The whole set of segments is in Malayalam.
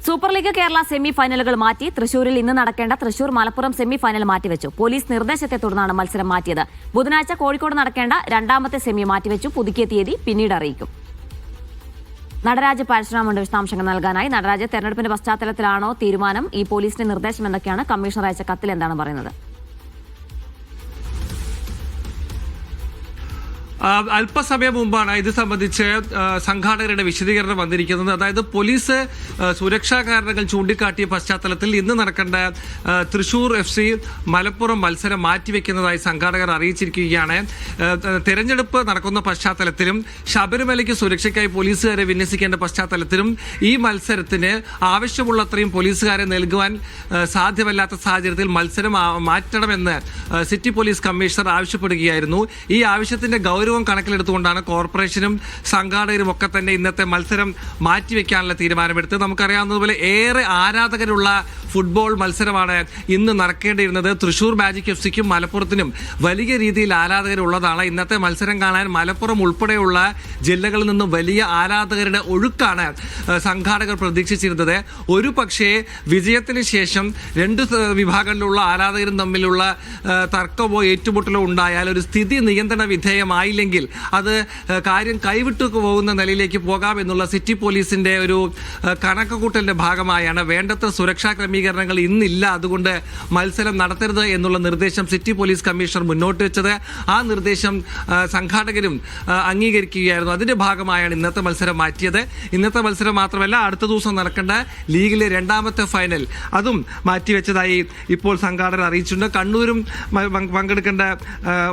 സൂപ്പർ ലീഗ് കേരള സെമി ഫൈനലുകൾ മാറ്റി. തൃശൂരിൽ ഇന്ന് നടക്കേണ്ട തൃശൂർ മലപ്പുറം സെമി ഫൈനൽ മാറ്റിവെച്ചു. പോലീസ് നിർദ്ദേശത്തെ തുടർന്നാണ് മത്സരം മാറ്റിയത്. ബുധനാഴ്ച കോഴിക്കോട് നടക്കേണ്ട രണ്ടാമത്തെ സെമി മാറ്റിവെച്ചു. പുതുക്കിയ തീയതി പിന്നീട് അറിയിക്കും. നടരാജ് പരശുരാമുണ്ട് വിശദാംശങ്ങൾ നൽകാനായി. നടരാജ്, തെരഞ്ഞെടുപ്പിന്റെ പശ്ചാത്തലത്തിലാണോ തീരുമാനം? ഈ പോലീസിന്റെ നിർദ്ദേശം എന്തൊക്കെയാണ്? കമ്മീഷണർ അയച്ച കത്തിൽ എന്താണ് പറയുന്നത്? അല്പസമയം മുമ്പാണ് ഇത് സംബന്ധിച്ച് സംഘാടകരുടെ വിശദീകരണം വന്നിരിക്കുന്നത്. അതായത് പോലീസ് സുരക്ഷാ കാരണങ്ങൾ ചൂണ്ടിക്കാട്ടിയ പശ്ചാത്തലത്തിൽ ഇന്ന് നടക്കേണ്ട തൃശൂർ FC മലപ്പുറം മത്സരം മാറ്റിവെക്കുന്നതായി സംഘാടകർ അറിയിച്ചിരിക്കുകയാണ്. തെരഞ്ഞെടുപ്പ് നടക്കുന്ന പശ്ചാത്തലത്തിലും ശബരിമലയ്ക്ക് സുരക്ഷയ്ക്കായി പോലീസുകാരെ വിന്യസിക്കേണ്ട പശ്ചാത്തലത്തിലും ഈ മത്സരത്തിന് ആവശ്യമുള്ളത്രയും പോലീസുകാരെ നൽകുവാൻ സാധ്യമല്ലാത്ത സാഹചര്യത്തിൽ മത്സരം മാറ്റണമെന്ന് സിറ്റി പോലീസ് കമ്മീഷണർ ആവശ്യപ്പെടുകയായിരുന്നു. ഈ ആവശ്യത്തിന്റെ ഗൗരവം കണക്കിലെടുത്തുകൊണ്ടാണ് കോർപ്പറേഷനും സംഘാടകരും ഒക്കെ തന്നെ ഇന്നത്തെ മത്സരം മാറ്റിവെക്കാനുള്ള തീരുമാനമെടുത്തത്. നമുക്കറിയാവുന്നതുപോലെ ഏറെ ആരാധകരുള്ള ഫുട്ബോൾ മത്സരമാണ് ഇന്ന് നടക്കേണ്ടിയിരുന്നത്. തൃശൂർ മാജിക് FCക്കും മലപ്പുറത്തിനും വലിയ രീതിയിൽ ആരാധകരുള്ളതാണ്. ഇന്നത്തെ മത്സരം കാണാൻ മലപ്പുറം ഉൾപ്പെടെയുള്ള ജില്ലകളിൽ നിന്നും വലിയ ആരാധകരുടെ ഒഴുക്കാണ് സംഘാടകർ പ്രതീക്ഷിച്ചിരുന്നത്. ഒരു പക്ഷേ വിജയത്തിന് ശേഷം രണ്ട് വിഭാഗങ്ങളിലുള്ള ആരാധകരും തമ്മിലുള്ള തർക്കമോ ഏറ്റുമുട്ടലോ ഉണ്ടായാൽ ഒരു സ്ഥിതി നിയന്ത്രണ വിധേയമായില്ലെങ്കിൽ അത് കാര്യം കൈവിട്ടു പോകുന്ന നിലയിലേക്ക് പോകാം എന്നുള്ള സിറ്റി പോലീസിന്റെ ഒരു കണക്കുകൂട്ടലിന്റെ ഭാഗമായാണ് വേണ്ടത്ര സുരക്ഷാ ക്രമീകരണങ്ങൾ ഇന്നില്ല, അതുകൊണ്ട് മത്സരം നടത്തരുത് എന്നുള്ള നിർദ്ദേശം സിറ്റി പോലീസ് കമ്മീഷണർ മുന്നോട്ട് വെച്ചത്. ആ നിർദ്ദേശം സംഘാടകരും അംഗീകരിക്കുകയായിരുന്നു. അതിന്റെ ഭാഗമായാണ് ഇന്നത്തെ മത്സരം മാറ്റിയത്. ഇന്നത്തെ മത്സരം മാത്രമല്ല, അടുത്ത ദിവസം നടക്കേണ്ട ലീഗിലെ രണ്ടാമത്തെ ഫൈനൽ അതും മാറ്റിവെച്ചതായി ഇപ്പോൾ സംഘാടകർ അറിയിച്ചിട്ടുണ്ട്. കണ്ണൂരും പങ്കെടുക്കേണ്ട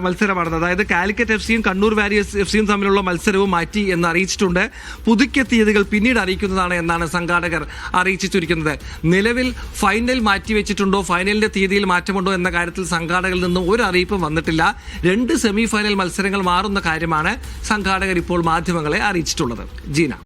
മത്സരമാണ്. അതായത് കാലിക്കറ്റ് FCയും കണ്ണൂർ വാരിയേഴ്സ് FCയും തമ്മിലുള്ള മത്സരവും മാറ്റി എന്ന് അറിയിച്ചിട്ടുണ്ട്. പുതുക്കിയ തീയതികൾ പിന്നീട് അറിയിക്കുന്നതാണ് എന്നാണ് സംഘാടകർ അറിയിച്ചിരിക്കുന്നത്. നിലവിൽ ഫൈനൽ മാറ്റിവെച്ചിട്ടുണ്ടോ, ഫൈനലിന്റെ തീയതിയിൽ മാറ്റമുണ്ടോ എന്ന കാര്യത്തിൽ സംഘാടകരിൽ നിന്നും ഒരു അറിയിപ്പും വന്നിട്ടില്ല. രണ്ട് സെമി ഫൈനൽ മത്സരങ്ങൾ മാറുന്ന കാര്യമാണ് സംഘാടകർ ഇപ്പോൾ മാധ്യമങ്ങളെ അറിയിച്ചിട്ടുള്ളത്. ജീന.